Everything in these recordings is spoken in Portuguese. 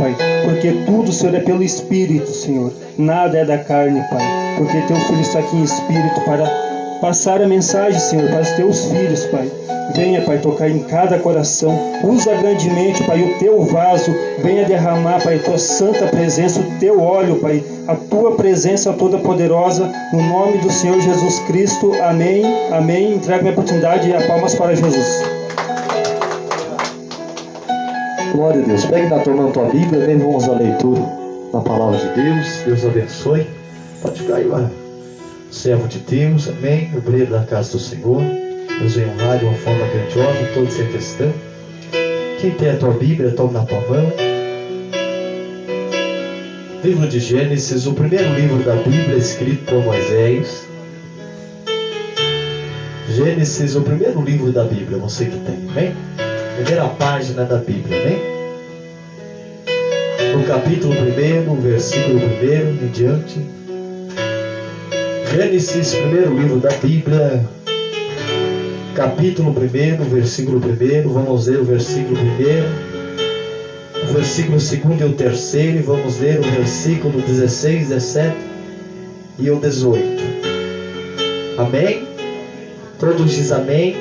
Pai, porque tudo, Senhor, é pelo Espírito, Senhor. Nada é da carne, Pai, porque Teu Filho está aqui em Espírito para passar a mensagem, Senhor, para os Teus filhos, Pai. Venha, Pai, tocar em cada coração. Usa grandemente, Pai, o Teu vaso. Venha derramar, Pai, a Tua santa presença, o Teu óleo, Pai, a Tua presença toda poderosa, no nome do Senhor Jesus Cristo. Amém, amém. Entregue a oportunidade e a palmas para Jesus. Glória a Deus. Pegue na tua mão a tua Bíblia, vem, vamos à leitura da palavra de Deus. Deus abençoe. Pode ficar aí, olha. Servo de Deus, amém. Obreiro da casa do Senhor. Deus vem honrar de uma forma grandiosa, todos sem questão. Quem tem a tua Bíblia, toma na tua mão. Livro de Gênesis, o primeiro livro da Bíblia escrito por Moisés. Gênesis, o primeiro livro da Bíblia, você que tem, amém? Primeira página da Bíblia, amém? No capítulo 1, versículo 1 em diante. Gênesis, primeiro livro da Bíblia, capítulo 1, versículo 1. Vamos ler o versículo 1, o versículo 2 e o 3, e vamos ler o versículo 16, 17 e o 18. Amém? Todos dizem amém.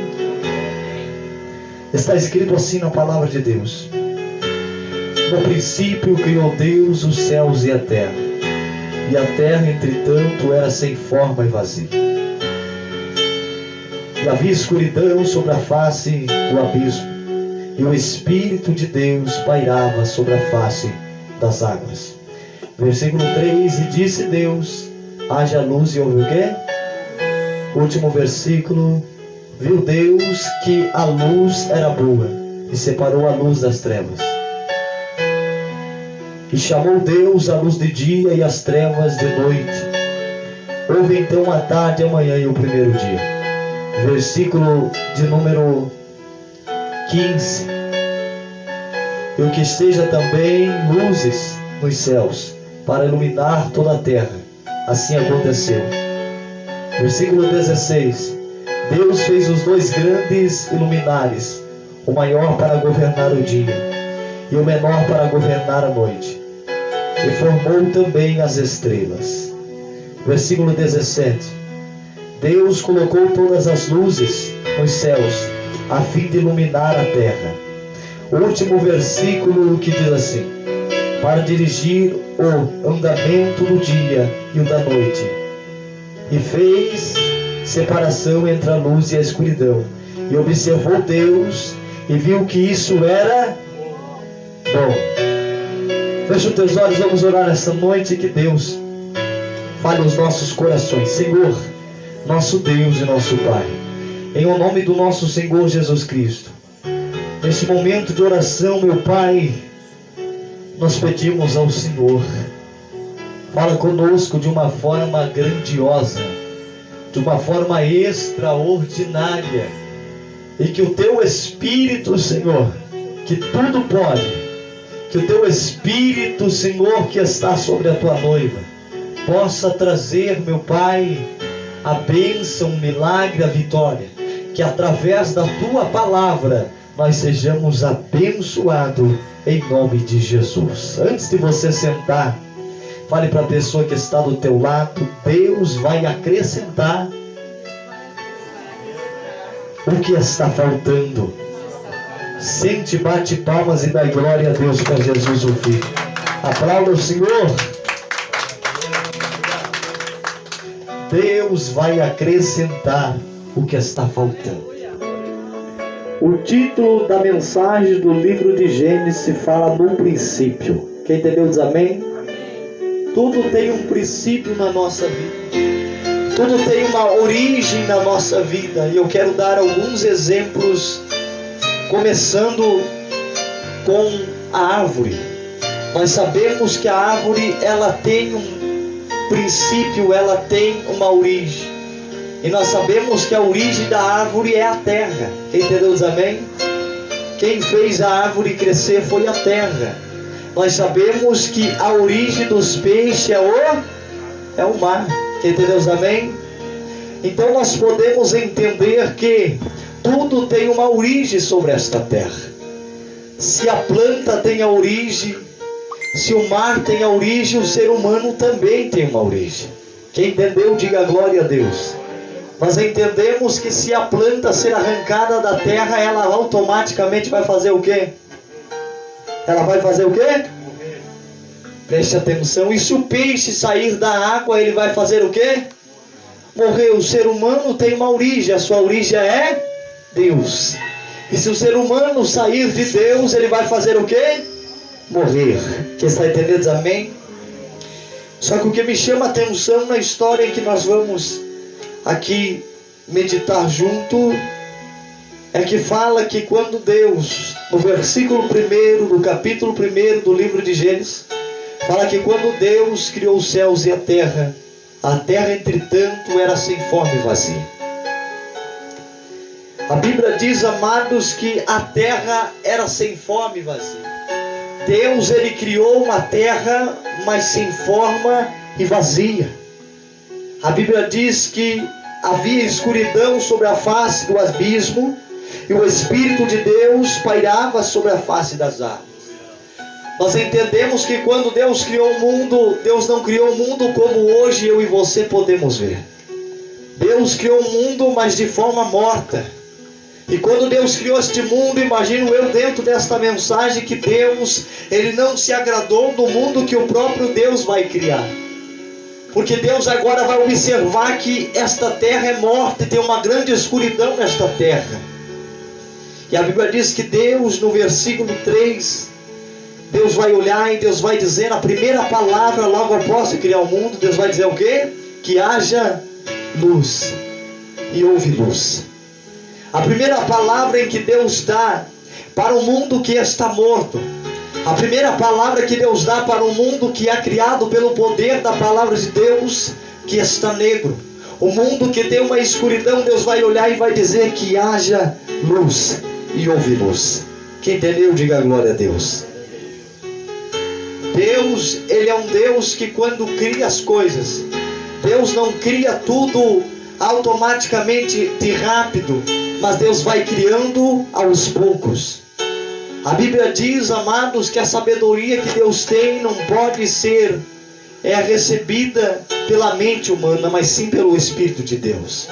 Está escrito assim na palavra de Deus: no princípio criou Deus os céus e a terra entretanto era sem forma e vazia, e havia escuridão sobre a face do abismo, e o Espírito de Deus pairava sobre a face das águas. Versículo 3: e disse Deus, haja luz, e houve o quê? Último versículo: viu Deus que a luz era boa, e separou a luz das trevas. E chamou Deus a luz de dia e as trevas de noite. Houve então a tarde, a manhã e o primeiro dia. Versículo de número 15. E o que esteja também luzes nos céus, para iluminar toda a terra. Assim aconteceu. Versículo 16. Deus fez os dois grandes luminares, o maior para governar o dia, e o menor para governar a noite. E formou também as estrelas. Versículo 17. Deus colocou todas as luzes nos céus, a fim de iluminar a terra. O último versículo que diz assim: para dirigir o andamento do dia e o da noite. E fez separação entre a luz e a escuridão. E observou Deus e viu que isso era bom. Fecha os teus olhos, vamos orar esta noite. Que Deus fale aos nossos corações. Senhor, nosso Deus e nosso Pai, em o nome do nosso Senhor Jesus Cristo, nesse momento de oração, meu Pai, nós pedimos ao Senhor, fala conosco de uma forma grandiosa, de uma forma extraordinária, e que o Teu Espírito, Senhor, que tudo pode, que o Teu Espírito, Senhor, que está sobre a Tua noiva, possa trazer, meu Pai, a bênção, o milagre, a vitória, que através da Tua palavra nós sejamos abençoados em nome de Jesus. Antes de você sentar, fale para a pessoa que está do teu lado: Deus vai acrescentar o que está faltando. Sente, bate palmas e dá glória a Deus para Jesus o Filho. Aplauda o Senhor. Deus vai acrescentar o que está faltando. O título da mensagem do livro de Gênesis fala no princípio. Quem entendeu diz amém? Tudo tem um princípio na nossa vida. Tudo tem uma origem na nossa vida. E eu quero dar alguns exemplos, começando com a árvore. Nós sabemos que a árvore, ela tem um princípio, ela tem uma origem. E nós sabemos que a origem da árvore é a terra. Quem entendeu diz amém? Quem fez a árvore crescer foi a terra. Nós sabemos que a origem dos peixes é o mar. Quem entendeu diz amém? Então nós podemos entender que tudo tem uma origem sobre esta terra. Se a planta tem a origem, Se o mar tem a origem, o ser humano também tem uma origem. Quem entendeu, diga glória a Deus. Nós entendemos que se a planta ser arrancada da terra, ela automaticamente vai fazer o quê? Ela vai fazer o quê? Preste atenção. E se o peixe sair da água, ele vai fazer o quê? Morrer. O ser humano tem uma origem. A sua origem é Deus. E se o ser humano sair de Deus, ele vai fazer o quê? Morrer. Quem está entendendo diz amém? Só que o que me chama a atenção na história em que nós vamos aqui meditar junto é que fala que quando Deus, no versículo 1 do capítulo 1 do livro de Gênesis, fala que quando Deus criou os céus e a terra entretanto era sem forma e vazia. A Bíblia diz, amados, que a terra era sem forma e vazia. Deus, ele criou uma terra, mas sem forma e vazia. A Bíblia diz que havia escuridão sobre a face do abismo, e o Espírito de Deus pairava sobre a face das águas. Nós entendemos que quando Deus criou o mundo, Deus não criou o mundo como hoje eu e você podemos ver. Deus criou o mundo, mas de forma morta. E quando Deus criou este mundo, imagino eu dentro desta mensagem que Deus, ele não se agradou do mundo que o próprio Deus vai criar. Porque Deus agora vai observar que esta terra é morta e tem uma grande escuridão nesta terra. E a Bíblia diz que Deus, no versículo 3, Deus vai olhar e Deus vai dizer, a primeira palavra logo após criar o mundo, Deus vai dizer o quê? Que haja luz. E houve luz. A primeira palavra em que Deus dá para o mundo que está morto, a primeira palavra que Deus dá para o mundo que é criado pelo poder da palavra de Deus, que está negro, o mundo que tem uma escuridão, Deus vai olhar e vai dizer que haja luz, e houve luz. Quem entendeu, diga glória a Deus. Deus, ele é um Deus que quando cria as coisas, Deus não cria tudo automaticamente de rápido, mas Deus vai criando aos poucos. A Bíblia diz, amados, que a sabedoria que Deus tem não pode ser recebida pela mente humana, mas sim pelo Espírito de Deus.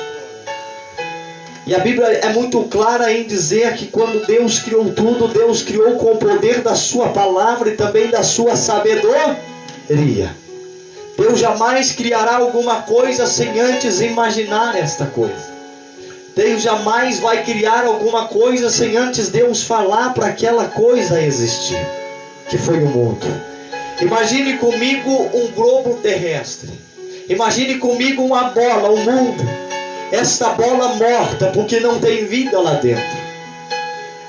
E a Bíblia é muito clara em dizer que quando Deus criou tudo, Deus criou com o poder da sua palavra e também da sua sabedoria. Deus jamais criará alguma coisa sem antes imaginar esta coisa. Deus jamais vai criar alguma coisa sem antes Deus falar para aquela coisa existir, que foi o mundo. Imagine comigo um globo terrestre. Imagine comigo uma bola, um mundo. Esta bola morta, porque não tem vida lá dentro.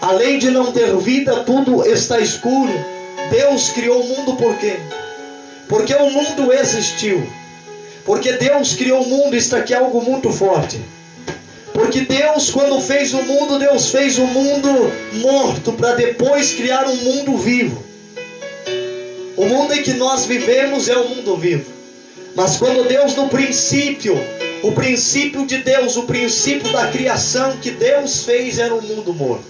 Além de não ter vida, tudo está escuro. Deus criou o mundo por quê? Porque o mundo existiu. Porque Deus criou o mundo, isso aqui é algo muito forte. Porque Deus, quando fez o mundo, Deus fez o mundo morto, para depois criar um mundo vivo. O mundo em que nós vivemos é um mundo vivo. Mas quando Deus, no princípio, o princípio de Deus, o princípio da criação que Deus fez era um mundo morto.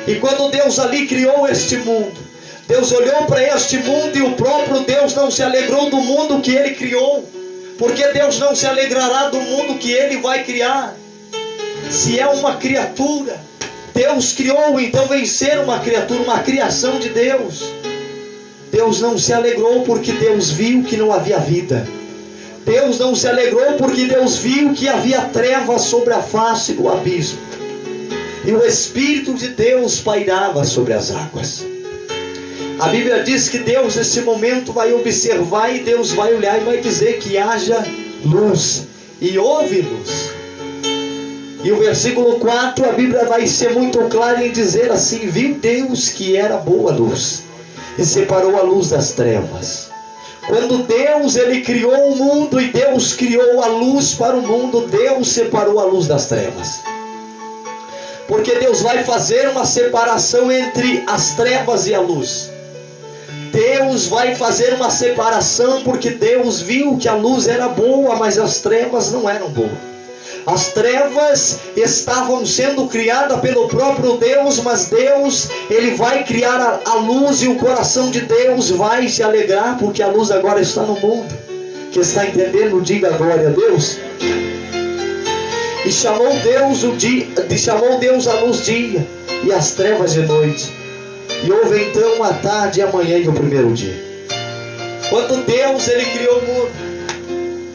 E quando Deus ali criou este mundo, Deus olhou para este mundo e o próprio Deus não se alegrou do mundo que Ele criou. Porque Deus não se alegrará do mundo que Ele vai criar. Se é uma criatura, Deus criou, então vem ser uma criatura, uma criação de Deus. Deus não se alegrou porque Deus viu que não havia vida. Deus não se alegrou porque Deus viu que havia trevas sobre a face do abismo. E o Espírito de Deus pairava sobre as águas. A Bíblia diz que Deus nesse momento vai observar e Deus vai olhar e vai dizer que haja luz. E houve luz. E o versículo 4, a Bíblia vai ser muito clara em dizer assim: viu Deus que era boa luz e separou a luz das trevas. Quando Deus, Ele criou o mundo e Deus criou a luz para o mundo, Deus separou a luz das trevas. Porque Deus vai fazer uma separação entre as trevas e a luz. Deus vai fazer uma separação porque Deus viu que a luz era boa, mas as trevas não eram boas. As trevas estavam sendo criadas pelo próprio Deus, mas Deus, Ele vai criar a luz, e o coração de Deus vai se alegrar, porque a luz agora está no mundo. Quem está entendendo, diga glória a Deus. E chamou Deus a luz dia, e as trevas de noite. E houve então a tarde e a manhã do primeiro dia. Quando Deus, Ele criou o mundo,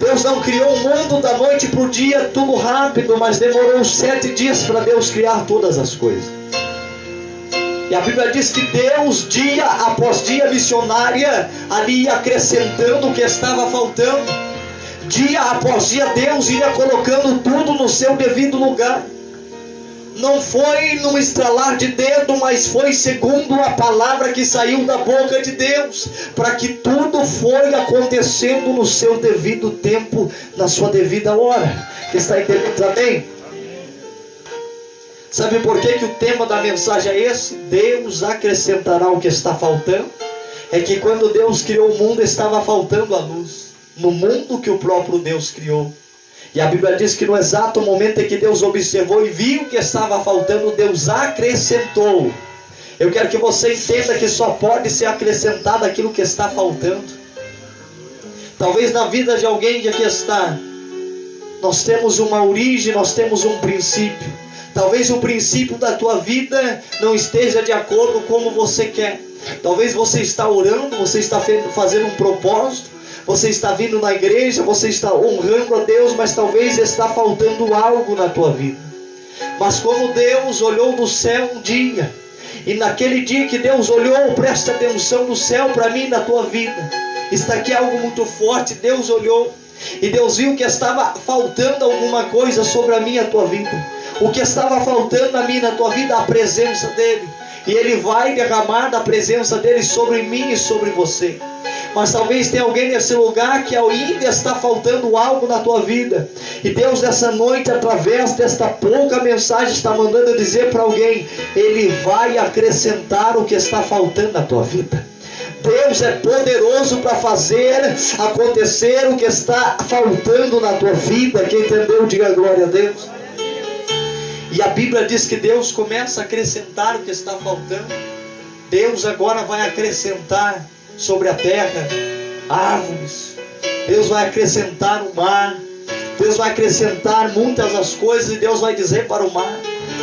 Deus não criou o mundo da noite para o dia, tudo rápido, mas demorou 7 dias para Deus criar todas as coisas. E a Bíblia diz que Deus, dia após dia, missionária, ali ia acrescentando o que estava faltando. Dia após dia, Deus ia colocando tudo no seu devido lugar. Não foi num estralar de dedo, mas foi segundo a palavra que saiu da boca de Deus, para que tudo foi acontecendo no seu devido tempo, na sua devida hora. Está entendendo? Amém? Sabe por que o tema da mensagem é esse? Deus acrescentará o que está faltando. É que quando Deus criou o mundo, estava faltando a luz no mundo que o próprio Deus criou. E a Bíblia diz que no exato momento em que Deus observou e viu que estava faltando, Deus acrescentou. Eu quero que você entenda que só pode ser acrescentado aquilo que está faltando. Talvez na vida de alguém que aqui está, nós temos uma origem, nós temos um princípio. Talvez o princípio da tua vida não esteja de acordo com como você quer. Talvez você está orando, você está fazendo um propósito, você está vindo na igreja, você está honrando a Deus, mas talvez está faltando algo na tua vida. Mas como Deus olhou no céu um dia, e naquele dia que Deus olhou, presta atenção no céu para mim e na tua vida. Está aqui algo muito forte. Deus olhou e Deus viu que estava faltando alguma coisa sobre a minha e a tua vida. O que estava faltando na minha e na tua vida? A presença dEle. E Ele vai derramar da presença dEle sobre mim e sobre você. Mas talvez tenha alguém nesse lugar que ainda está faltando algo na tua vida. E Deus nessa noite, através desta pouca mensagem, está mandando dizer para alguém: Ele vai acrescentar o que está faltando na tua vida. Deus é poderoso para fazer acontecer o que está faltando na tua vida. Quem entendeu, diga glória a Deus. E a Bíblia diz que Deus começa a acrescentar o que está faltando. Deus agora vai acrescentar sobre a terra árvores. Deus vai acrescentar o mar. Deus vai acrescentar muitas das coisas. E Deus vai dizer para o mar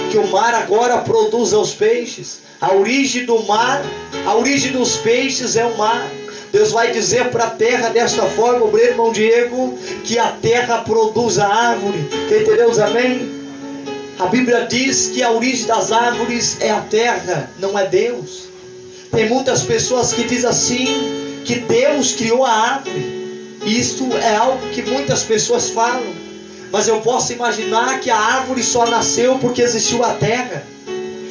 que o mar agora produz os peixes. A origem do mar, a origem dos peixes é o mar. Deus vai dizer para a terra desta forma, o irmão Diego, que a terra produz a árvore. Quem entendeu? Amém? A Bíblia diz que a origem das árvores é a terra, não é Deus. Tem muitas pessoas que dizem assim, que Deus criou a árvore. Isso é algo que muitas pessoas falam. Mas eu posso imaginar que a árvore só nasceu porque existiu a terra.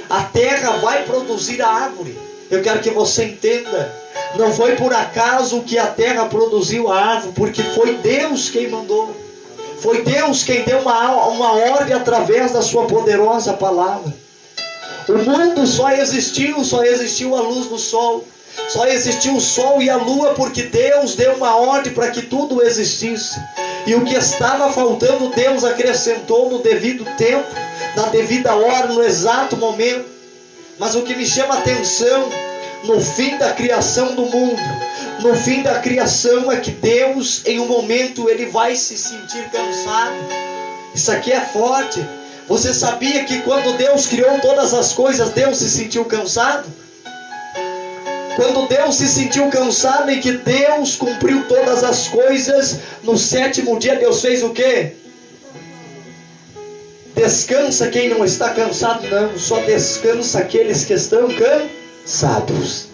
A terra vai produzir a árvore. Eu quero que você entenda. Não foi por acaso que a terra produziu a árvore, porque foi Deus quem mandou. Foi Deus quem deu uma ordem através da sua poderosa palavra. O mundo só existiu a luz do sol. Só existiu o sol e a lua porque Deus deu uma ordem para que tudo existisse. E o que estava faltando, Deus acrescentou no devido tempo, na devida hora, no exato momento. Mas o que me chama a atenção, no fim da criação do mundo, no fim da criação, é que Deus, em um momento, Ele vai se sentir cansado. Isso aqui é forte. Você sabia que quando Deus criou todas as coisas, Deus se sentiu cansado? Quando Deus se sentiu cansado e que Deus cumpriu todas as coisas, no 7º dia Deus fez o quê? Descansa quem não está cansado, não. Só descansa aqueles que estão cansados.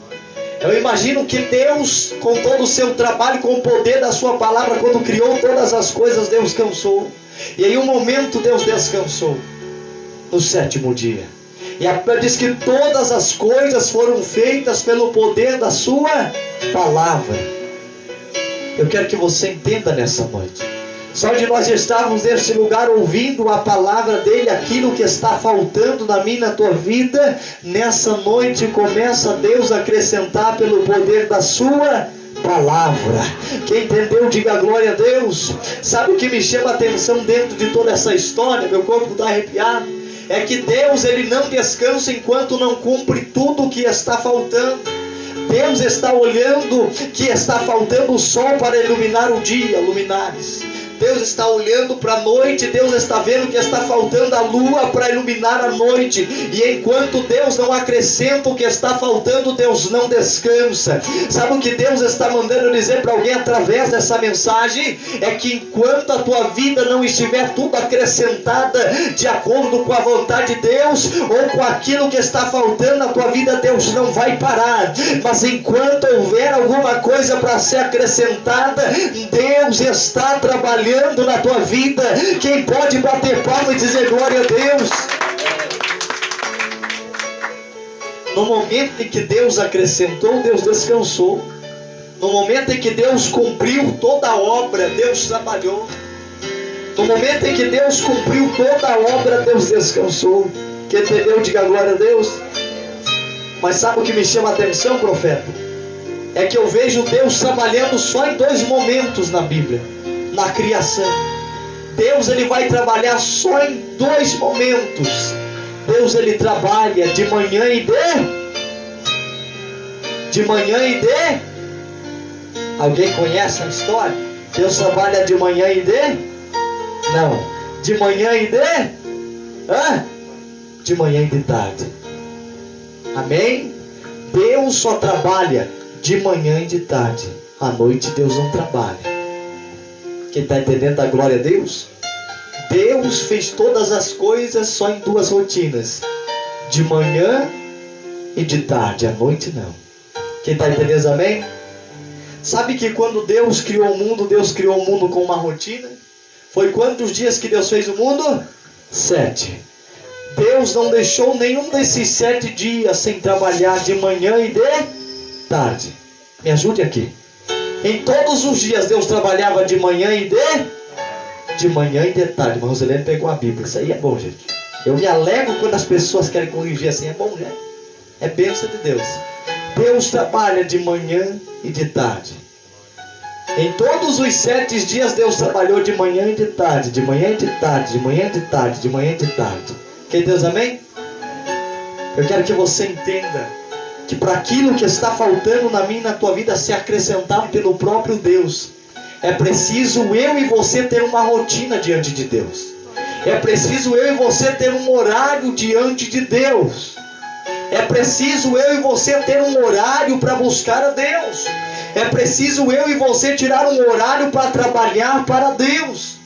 Eu imagino que Deus, com todo o seu trabalho, com o poder da sua palavra, quando criou todas as coisas, Deus cansou. E em um momento Deus descansou, no 7º dia. E a Bíblia diz que todas as coisas foram feitas pelo poder da sua palavra. Eu quero que você entenda nessa noite. Só de nós estarmos nesse lugar ouvindo a palavra dele, aquilo que está faltando na minha e na tua vida, nessa noite começa Deus a acrescentar pelo poder da sua palavra. Quem entendeu, diga glória a Deus. Sabe o que me chama a atenção dentro de toda essa história? Meu corpo está arrepiado. É que Deus, ele não descansa enquanto não cumpre tudo o que está faltando. Deus está olhando que está faltando o sol para iluminar o dia, luminares. Deus está olhando para a noite, Deus está vendo que está faltando a lua para iluminar a noite. E enquanto Deus não acrescenta o que está faltando, Deus não descansa. Sabe o que Deus está mandando dizer para alguém através dessa mensagem? É que enquanto a tua vida não estiver tudo acrescentada de acordo com a vontade de Deus, ou com aquilo que está faltando na tua vida, Deus não vai parar. Mas enquanto houver alguma coisa para ser acrescentada, Deus está trabalhando na tua vida. Quem pode bater palma e dizer glória a Deus? No momento em que Deus acrescentou, Deus descansou. No momento em que Deus cumpriu toda a obra, Deus trabalhou. No momento em que Deus cumpriu toda a obra, Deus descansou. Quem entendeu, diga glória a Deus. Mas sabe o que me chama a atenção, profeta? É que eu vejo Deus trabalhando só em 2 momentos na Bíblia. Na criação, Deus, ele vai trabalhar só em 2 momentos. Deus, ele trabalha de manhã e alguém conhece a história? Deus trabalha de manhã e não, de manhã e de manhã e de tarde. Amém? Deus só trabalha de manhã e de tarde. À noite Deus não trabalha. Quem está entendendo a glória a Deus? Deus fez todas as coisas só em 2 rotinas. De manhã e de tarde. À noite não. Quem está entendendo, amém? Sabe que quando Deus criou o mundo, Deus criou o mundo com uma rotina? Foi quantos dias que Deus fez o mundo? 7. Deus não deixou nenhum desses 7 dias sem trabalhar de manhã e de tarde. Me ajude aqui. Em todos os dias Deus trabalhava de manhã e de tarde. Mas Roselene pegou a Bíblia. Isso aí é bom, gente. Eu me alegro quando as pessoas querem corrigir assim. É bom, né? É bênção de Deus. Deus trabalha de manhã e de tarde. Em todos os 7 dias Deus trabalhou de manhã e de tarde. De manhã e de tarde. De manhã e de tarde. De manhã e de tarde. Quem Deus, amém? Eu quero que você entenda que para aquilo que está faltando na minha e na tua vida ser acrescentado pelo próprio Deus, é preciso eu e você ter uma rotina diante de Deus. É preciso eu e você ter um horário diante de Deus. É preciso eu e você ter um horário para buscar a Deus. É preciso eu e você tirar um horário para trabalhar para Deus.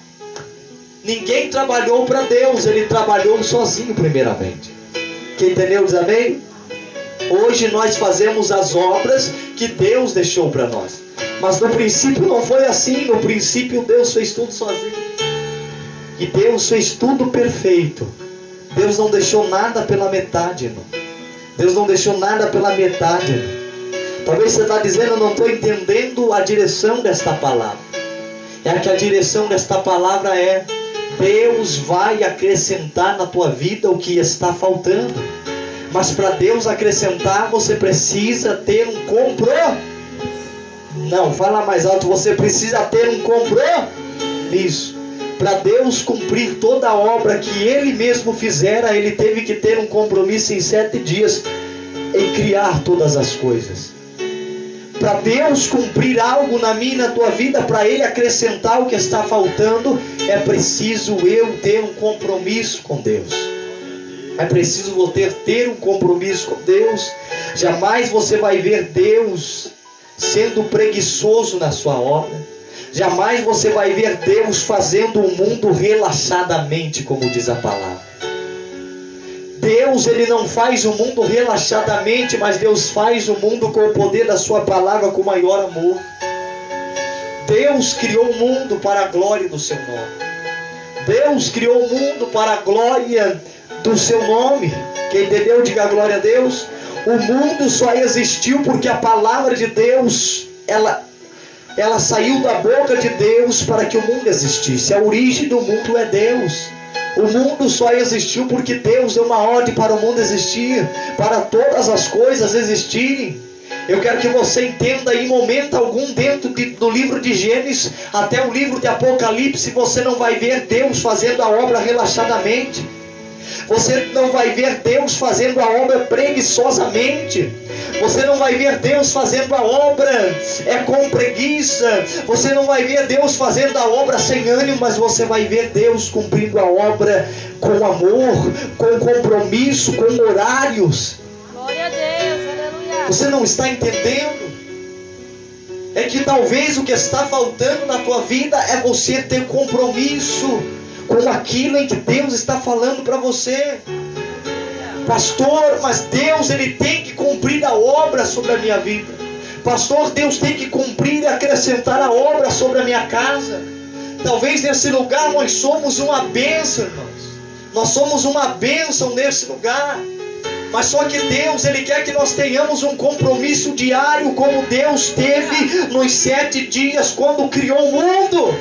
Ninguém trabalhou para Deus, ele trabalhou sozinho primeiramente. Quem entendeu, diz amém? Hoje nós fazemos as obras que Deus deixou para nós. Mas no princípio não foi assim. No princípio Deus fez tudo sozinho. E Deus fez tudo perfeito. Deus não deixou nada pela metade, irmão. Deus não deixou nada pela metade, irmão. Talvez você está dizendo, eu não estou entendendo a direção desta palavra. É que a direção desta palavra é: Deus vai acrescentar na tua vida o que está faltando. Mas para Deus acrescentar, você precisa ter um compromisso. Não, fala mais alto. Você precisa ter um compromisso. Para Deus cumprir toda a obra que Ele mesmo fizera, Ele teve que ter um compromisso em 7 dias em criar todas as coisas. Para Deus cumprir algo na minha e na tua vida, para Ele acrescentar o que está faltando, é preciso eu ter um compromisso com Deus. É preciso você ter um compromisso com Deus. Jamais você vai ver Deus sendo preguiçoso na sua obra. Jamais você vai ver Deus fazendo o mundo relaxadamente, como diz a palavra. Deus, Ele não faz o mundo relaxadamente, mas Deus faz o mundo com o poder da sua palavra, com maior amor. Deus criou o mundo para a glória do seu nome. Deus criou o mundo para a glória do seu nome. Quem entendeu, diga glória a Deus. O mundo só existiu porque a palavra de Deus, ela saiu da boca de Deus para que o mundo existisse. A origem do mundo é Deus. O mundo só existiu porque Deus deu uma ordem para o mundo existir, para todas as coisas existirem. Eu quero que você entenda, em momento algum dentro do livro de Gênesis até o livro de Apocalipse, você não vai ver Deus fazendo a obra relaxadamente. Você não vai ver Deus fazendo a obra preguiçosamente. Você não vai ver Deus fazendo a obra com preguiça. Você não vai ver Deus fazendo a obra sem ânimo, mas você vai ver Deus cumprindo a obra com amor, com compromisso, com horários. Glória a Deus, aleluia. Você não está entendendo? É que talvez o que está faltando na tua vida é você ter compromisso com aquilo em que Deus está falando para você. Pastor, mas Deus, Ele tem que cumprir a obra sobre a minha vida. Pastor, Deus tem que cumprir e acrescentar a obra sobre a minha casa. Talvez nesse lugar nós somos uma bênção, irmãos. Nós somos uma bênção nesse lugar. Mas só que Deus, Ele quer que nós tenhamos um compromisso diário, como Deus teve nos 7 dias quando criou o mundo.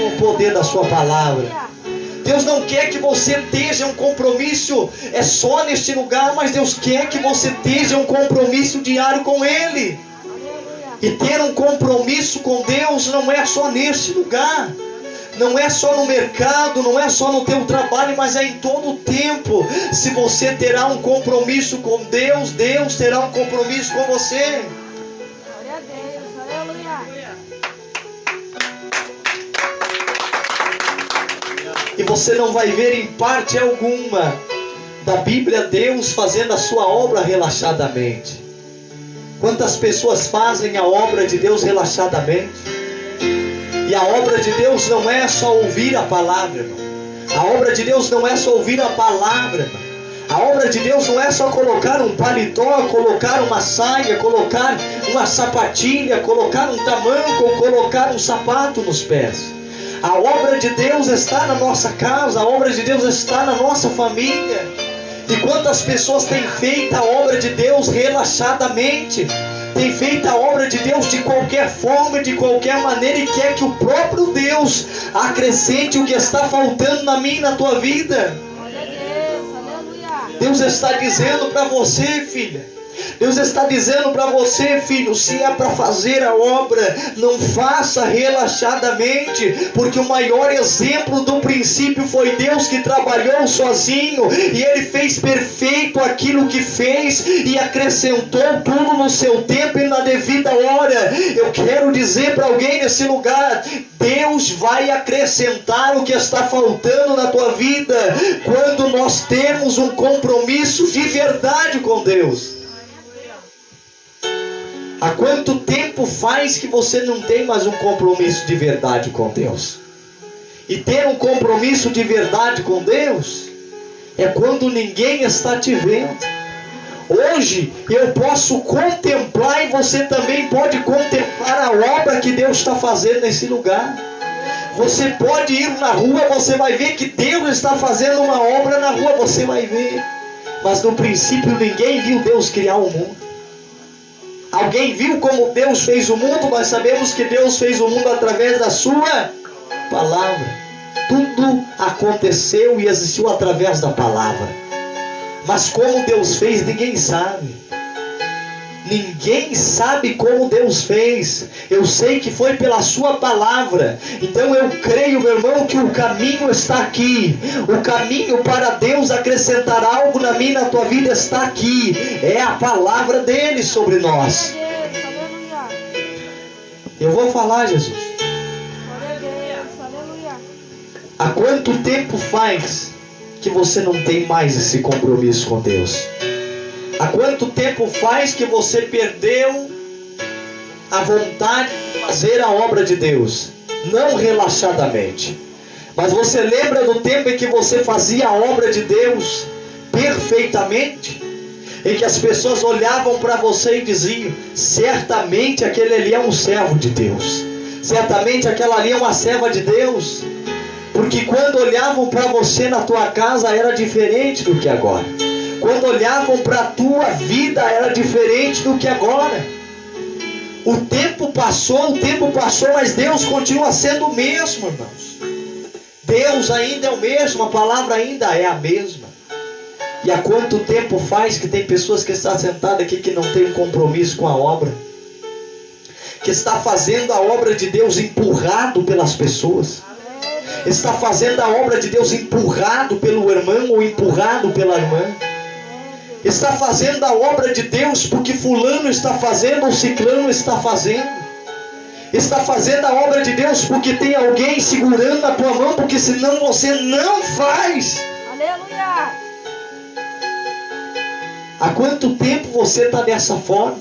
O poder da sua palavra. Deus não quer que você tenha um compromisso só neste lugar, mas Deus quer que você tenha um compromisso diário com Ele. E ter um compromisso com Deus não é só neste lugar, não é só no mercado, não é só no teu trabalho, mas é em todo o tempo. Se você terá um compromisso com Deus, Deus terá um compromisso com você. Glória a Deus, aleluia. E você não vai ver em parte alguma da Bíblia Deus fazendo a sua obra relaxadamente. Quantas pessoas fazem a obra de Deus relaxadamente? E a obra de Deus não é só ouvir a palavra, irmão. A obra de Deus não é só ouvir a palavra, irmão. A obra de Deus não é só colocar um paletó, colocar uma saia, colocar uma sapatilha, colocar um tamanco ou colocar um sapato nos pés. A obra de Deus está na nossa casa, a obra de Deus está na nossa família. E quantas pessoas têm feito a obra de Deus relaxadamente, têm feito a obra de Deus de qualquer forma, de qualquer maneira, e quer que o próprio Deus acrescente o que está faltando na minha e na tua vida. Glória a Deus, aleluia. Deus está dizendo para você, filha, Deus está dizendo para você, filho, se é para fazer a obra, não faça relaxadamente, porque o maior exemplo do princípio foi Deus, que trabalhou sozinho e Ele fez perfeito aquilo que fez e acrescentou tudo no seu tempo e na devida hora. Eu quero dizer para alguém nesse lugar, Deus vai acrescentar o que está faltando na tua vida quando nós temos um compromisso de verdade com Deus. Há quanto tempo faz que você não tem mais um compromisso de verdade com Deus? E ter um compromisso de verdade com Deus é quando ninguém está te vendo. Hoje eu posso contemplar e você também pode contemplar a obra que Deus está fazendo nesse lugar. Você pode ir na rua, você vai ver que Deus está fazendo uma obra na rua, você vai ver. Mas no princípio ninguém viu Deus criar o mundo. Alguém viu como Deus fez o mundo? Nós sabemos que Deus fez o mundo através da sua palavra. Tudo aconteceu e existiu através da palavra. Mas como Deus fez, ninguém sabe. Ninguém sabe como Deus fez. Eu sei que foi pela sua palavra. Então eu creio, meu irmão, que o caminho está aqui. O caminho para Deus acrescentar algo na minha e na tua vida está aqui. É a palavra dele sobre nós. Glória a Deus, aleluia. Eu vou falar, Jesus. Glória a Deus, aleluia. Há quanto tempo faz que você não tem mais esse compromisso com Deus? Há quanto tempo faz que você perdeu a vontade de fazer a obra de Deus? Não relaxadamente. Mas você lembra do tempo em que você fazia a obra de Deus perfeitamente? Em que as pessoas olhavam para você e diziam, certamente aquele ali é um servo de Deus. Certamente aquela ali é uma serva de Deus. Porque quando olhavam para você na tua casa era diferente do que agora. Quando olhavam para a tua vida era diferente do que agora. O tempo passou, mas Deus continua sendo o mesmo, irmãos. Deus ainda é o mesmo, a palavra ainda é a mesma. E há quanto tempo faz que tem pessoas que estão sentadas aqui que não tem um compromisso com a obra? Que está fazendo a obra de Deus empurrado pelas pessoas. Está fazendo a obra de Deus empurrado pelo irmão ou empurrado pela irmã. Está fazendo a obra de Deus porque fulano está fazendo ou ciclano está fazendo. Está fazendo a obra de Deus porque tem alguém segurando a tua mão, porque senão você não faz. Aleluia. Há quanto tempo você está dessa forma?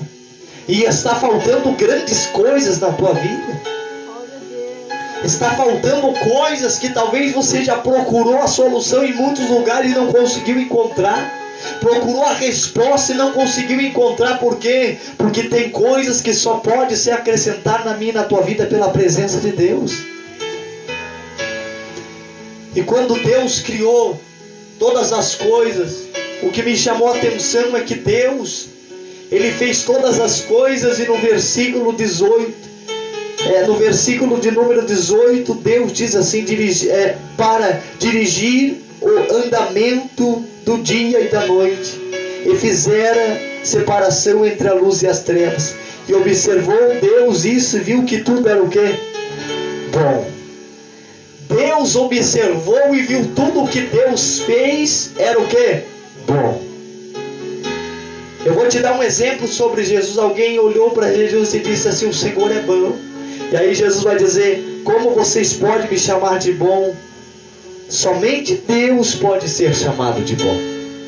E está faltando grandes coisas na tua vida. Glória a Deus. Está faltando coisas que talvez você já procurou a solução em muitos lugares e não conseguiu encontrar. Procurou a resposta e não conseguiu encontrar. Por quê? Porque tem coisas que só pode ser acrescentar na minha e na tua vida pela presença de Deus. E quando Deus criou todas as coisas, o que me chamou a atenção é que Deus, Ele fez todas as coisas, e no versículo 18, no versículo de número 18, Deus diz assim, para dirigir o andamento do dia e da noite, e fizera separação entre a luz e as trevas. E observou Deus isso e viu que tudo era o quê? Bom. Deus observou e viu tudo o que Deus fez era o quê? Bom. Eu vou te dar um exemplo sobre Jesus. Alguém olhou para Jesus e disse assim: o Senhor é bom. E aí Jesus vai dizer: como vocês podem me chamar de bom? Somente Deus pode ser chamado de bom.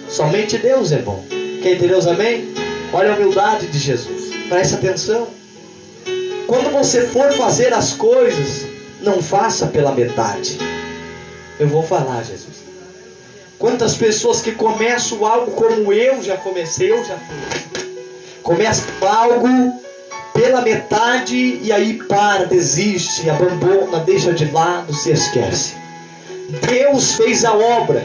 Somente Deus é bom. Quem tem Deus, amém? Olha a humildade de Jesus. Preste atenção. Quando você for fazer as coisas, não faça pela metade. Eu vou falar, Jesus. Quantas pessoas que começam algo como eu já comecei, eu já fiz. Começa algo pela metade e aí para, desiste, abandona, deixa de lado, se esquece. Deus fez a obra.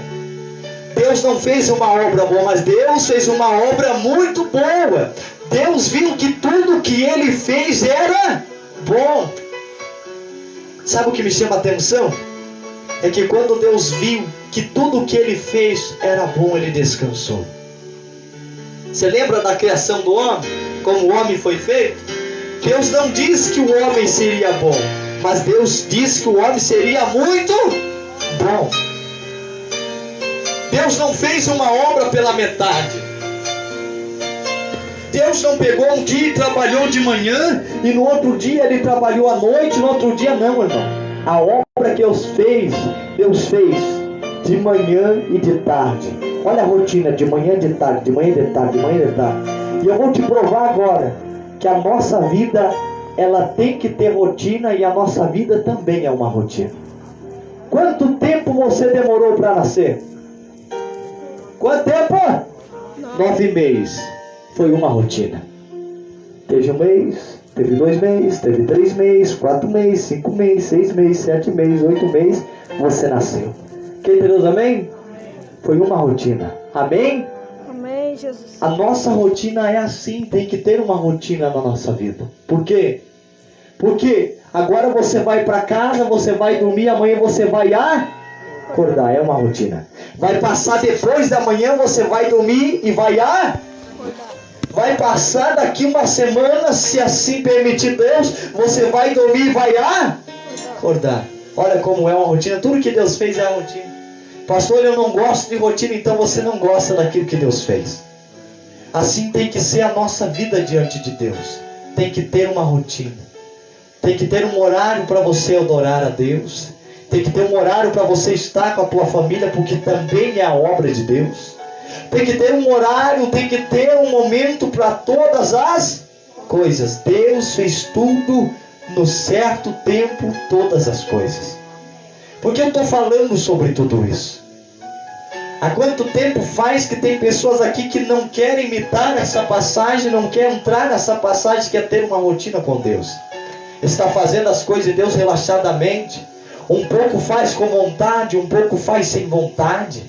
Deus não fez uma obra boa, mas Deus fez uma obra muito boa. Deus viu que tudo que Ele fez era bom. Sabe o que me chama a atenção? É que quando Deus viu que tudo que Ele fez era bom, Ele descansou. Você lembra da criação do homem? Como o homem foi feito? Deus não disse que o homem seria bom, mas Deus disse que o homem seria muito bom. Deus não fez uma obra pela metade. Deus não pegou um dia e trabalhou de manhã, e no outro dia Ele trabalhou à noite, no outro dia não, irmão. A obra que Deus fez de manhã e de tarde. Olha a rotina, de manhã e de tarde, de manhã e de tarde, de manhã e de tarde. E eu vou te provar agora que a nossa vida, ela tem que ter rotina, e a nossa vida também é uma rotina. Quanto tempo você demorou para nascer? Quanto tempo? 9 meses. Foi uma rotina. Teve 1 mês, teve 2 meses, teve 3 meses, 4 meses, 5 meses, 6 meses, 7 meses, 8 meses. Você nasceu. Quem tem Deus, amém? Foi uma rotina. Amém? Amém, Jesus. A nossa rotina é assim. Tem que ter uma rotina na nossa vida. Por quê? Porque agora você vai para casa, você vai dormir, amanhã você vai acordar. É uma rotina. Vai passar depois da manhã, você vai dormir e vai Vai passar daqui uma semana, se assim permitir Deus, você vai dormir e vai acordar. Olha como é uma rotina. Tudo que Deus fez é uma rotina. Pastor, eu não gosto de rotina. Então você não gosta daquilo que Deus fez. Assim tem que ser a nossa vida diante de Deus. Tem que ter uma rotina. Tem que ter um horário para você adorar a Deus. Tem que ter um horário para você estar com a tua família, porque também é a obra de Deus. Tem que ter um horário, tem que ter um momento para todas as coisas. Deus fez tudo no certo tempo, todas as coisas. Por que eu estou falando sobre tudo isso? Há quanto tempo faz que tem pessoas aqui que não querem imitar essa passagem, não querem entrar nessa passagem, que é ter uma rotina com Deus? Está fazendo as coisas de Deus relaxadamente. Um pouco faz com vontade, um pouco faz sem vontade.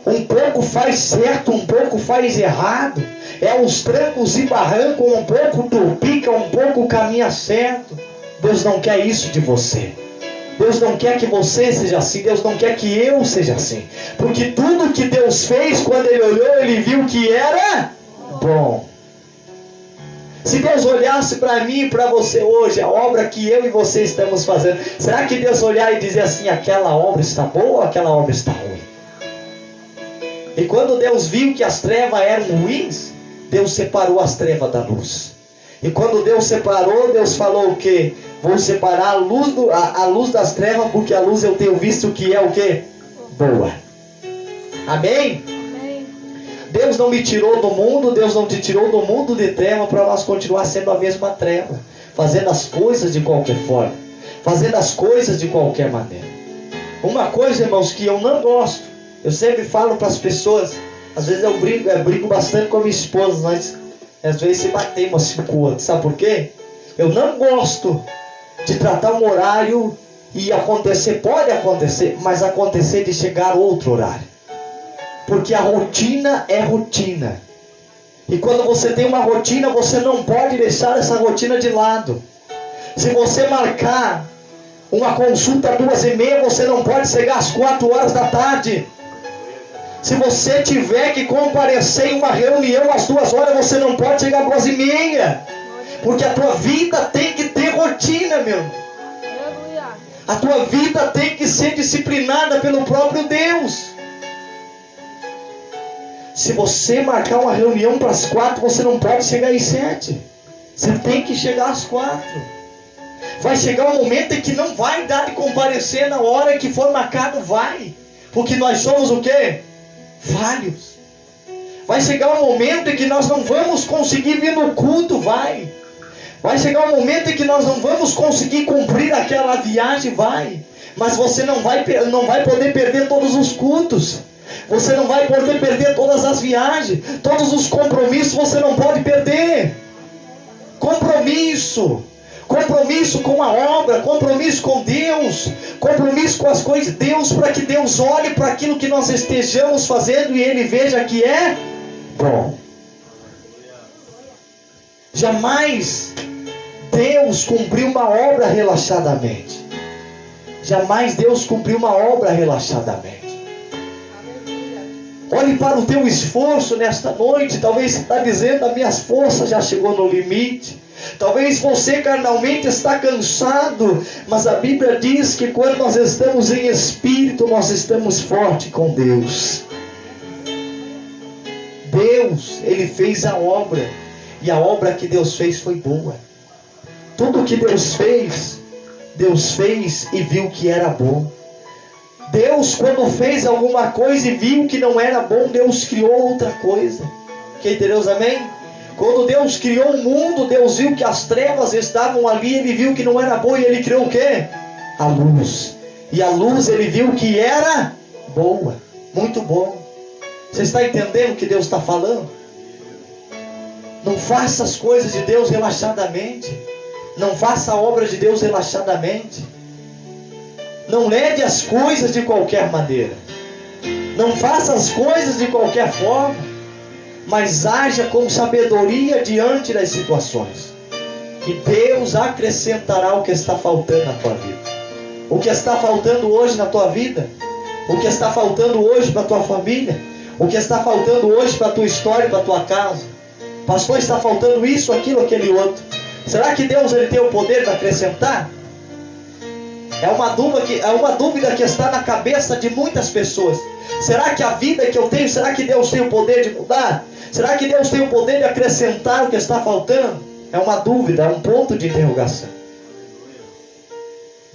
Um pouco faz certo, um pouco faz errado. É uns trancos e barrancos, um pouco tu pica, um pouco caminha certo. Deus não quer isso de você. Deus não quer que você seja assim. Deus não quer que eu seja assim. Porque tudo que Deus fez, quando Ele olhou, Ele viu que era bom. Se Deus olhasse para mim e para você hoje, a obra que eu e você estamos fazendo, será que Deus olhar e dizer assim, aquela obra está boa ou aquela obra está ruim? E quando Deus viu que as trevas eram ruins, Deus separou as trevas da luz. E quando Deus separou, Deus falou o quê? Vou separar a luz das trevas, porque a luz eu tenho visto que é o quê? Boa. Amém? Deus não me tirou do mundo, Deus não te tirou do mundo de treva para nós continuar sendo a mesma treva, fazendo as coisas de qualquer forma, fazendo as coisas de qualquer maneira. Uma coisa, irmãos, que eu não gosto, eu sempre falo para as pessoas, às vezes eu brigo bastante com a minha esposa, nós às vezes se batemos assim com o outro, sabe por quê? Eu não gosto de tratar um horário e acontecer, pode acontecer, mas acontecer de chegar outro horário. Porque a rotina é rotina. E quando você tem uma rotina, você não pode deixar essa rotina de lado. Se você marcar uma consulta às 2h30, você não pode chegar às 4 horas da tarde. Se você tiver que comparecer em uma reunião às 2 horas, você não pode chegar às 2h30. Porque a tua vida tem que ter rotina, meu. A tua vida tem que ser disciplinada pelo próprio Deus. Se você marcar uma reunião para as 4, você não pode chegar às 7. Você tem que chegar às 4. Vai chegar um momento em que não vai dar de comparecer na hora que for marcado, vai. Porque nós somos o quê? Falhos. Vai chegar um momento em que nós não vamos conseguir vir no culto, vai. Vai chegar um momento em que nós não vamos conseguir cumprir aquela viagem, vai. Mas você não vai poder perder todos os cultos. Você não vai poder perder todas as viagens, todos os compromissos você não pode perder. Compromisso com a obra, compromisso com Deus, compromisso com as coisas de Deus, para que Deus olhe para aquilo que nós estejamos fazendo e Ele veja que é bom. Jamais Deus cumpriu uma obra relaxadamente. Jamais Deus cumpriu uma obra relaxadamente. Olhe para o teu esforço nesta noite. Talvez você está dizendo, as minhas forças já chegou no limite. Talvez você carnalmente está cansado. Mas a Bíblia diz que quando nós estamos em espírito, nós estamos fortes com Deus. Deus, Ele fez a obra. E a obra que Deus fez foi boa. Tudo que Deus fez e viu que era bom. Deus, quando fez alguma coisa e viu que não era bom, Deus criou outra coisa. Quem Deus, amém? Quando Deus criou o mundo, Deus viu que as trevas estavam ali, Ele viu que não era bom e Ele criou o quê? A luz. E a luz Ele viu que era boa, muito bom. Você está entendendo o que Deus está falando? Não faça as coisas de Deus relaxadamente. Não faça a obra de Deus relaxadamente. Não leve as coisas de qualquer maneira. Não faça as coisas de qualquer forma. Mas haja com sabedoria diante das situações. E Deus acrescentará o que está faltando na tua vida. O que está faltando hoje na tua vida. O que está faltando hoje para a tua família. O que está faltando hoje para a tua história, para a tua casa. Pastor, está faltando isso, aquilo, aquele outro. Será que Deus Ele tem o poder de acrescentar? É uma dúvida que está na cabeça de muitas pessoas. Será que a vida que eu tenho, será que Deus tem o poder de mudar? Será que Deus tem o poder de acrescentar o que está faltando? É uma dúvida, é um ponto de interrogação.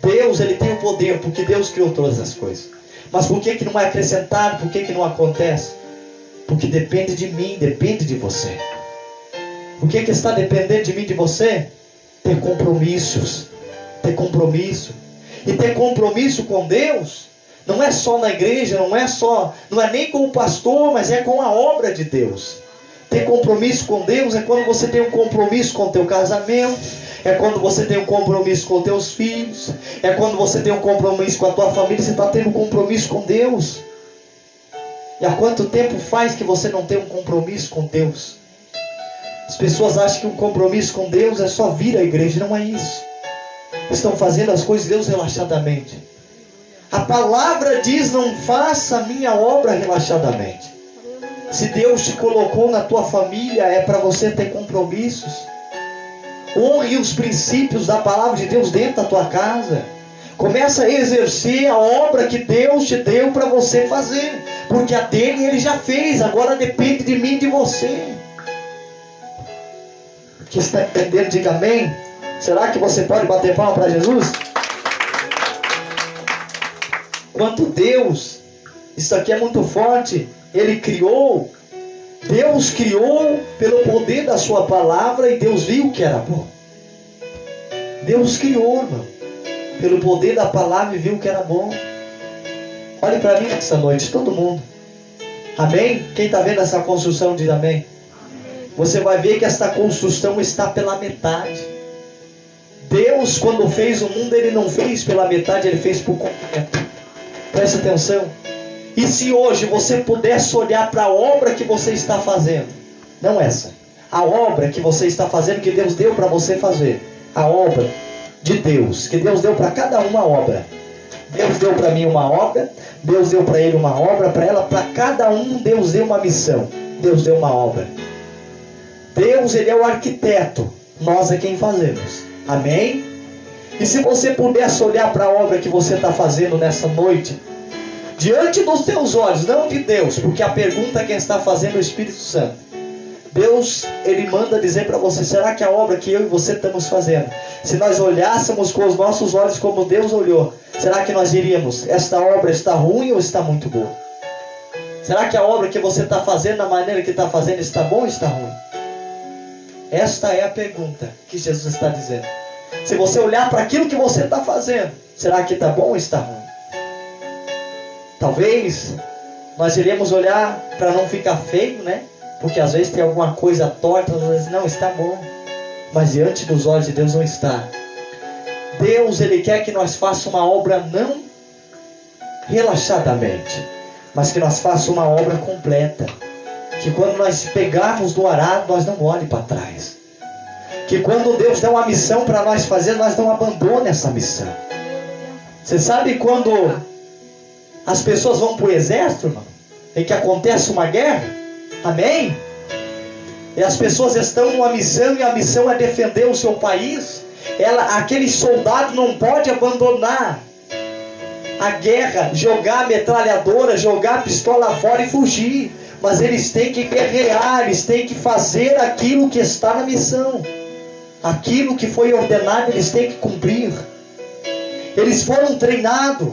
Deus, Ele tem o poder, porque Deus criou todas as coisas. Mas por que não é acrescentado? Por que não acontece? Porque depende de mim, depende de você. O que está dependendo de mim, de você? Ter compromissos. Ter compromisso. E ter compromisso com Deus não é só na igreja, não é nem com o pastor, mas é com a obra de Deus. Ter compromisso com Deus é quando você tem um compromisso com o teu casamento, é quando você tem um compromisso com os teus filhos, é quando você tem um compromisso com a tua família, você está tendo um compromisso com Deus. E há quanto tempo faz que você não tem um compromisso com Deus? As pessoas acham que um compromisso com Deus é só vir à igreja, não é isso. estão fazendo as coisas de Deus relaxadamente. A palavra diz: não faça a minha obra relaxadamente. Se Deus te colocou na tua família, é para você ter compromissos. Honre os princípios da palavra de Deus dentro da tua casa. Começa a exercer a obra que Deus te deu para você fazer. Porque a dele Ele já fez. Agora depende de mim e de você. Que está entendendo, diga amém. Será que você pode bater palma para Jesus? Quanto Deus, isso aqui é muito forte. Ele criou. Deus criou pelo poder da sua palavra e Deus viu que era bom. Deus criou, irmão, pelo poder da palavra e viu que era bom. Olhe para mim nessa noite, todo mundo. Amém? Quem está vendo essa construção diz amém. Você vai ver que esta construção está pela metade. Deus, quando fez o mundo, Ele não fez pela metade, Ele fez por completo. Preste atenção. E se hoje você pudesse olhar para a obra que você está fazendo, não essa, a obra que você está fazendo, que Deus deu para você fazer, a obra de Deus, que Deus deu para cada uma obra. Deus deu para mim uma obra, Deus deu para ele uma obra, para ela, para cada um Deus deu uma missão, Deus deu uma obra. Deus, Ele é o arquiteto, nós é quem fazemos. Amém? E se você pudesse olhar para a obra que você está fazendo nessa noite, diante dos teus olhos, não de Deus, porque a pergunta quem está fazendo é o Espírito Santo. Deus, Ele manda dizer para você: será que a obra que eu e você estamos fazendo, se nós olhássemos com os nossos olhos como Deus olhou, será que nós diríamos: esta obra está ruim ou está muito boa? Será que a obra que você está fazendo, da maneira que está fazendo, está bom ou está ruim? Esta é a pergunta que Jesus está dizendo. Se você olhar para aquilo que você está fazendo, será que está bom ou está ruim? Talvez nós iremos olhar para não ficar feio, né? Porque às vezes tem alguma coisa torta, às vezes não está bom. Mas diante dos olhos de Deus não está. Deus, Ele quer que nós façamos uma obra não relaxadamente, mas que nós façamos uma obra completa. Que quando nós pegarmos do arado, nós não olhe para trás. Que quando Deus dá uma missão para nós fazer, nós não abandonemos essa missão. Você sabe quando as pessoas vão para o exército, irmão, e que acontece uma guerra? Amém? E as pessoas estão numa missão, e a missão é defender o seu país. Aquele soldado não pode abandonar a guerra, jogar a metralhadora, jogar a pistola fora e fugir. Mas eles têm que guerrear, eles têm que fazer aquilo que está na missão. Aquilo que foi ordenado, eles têm que cumprir. Eles foram treinados,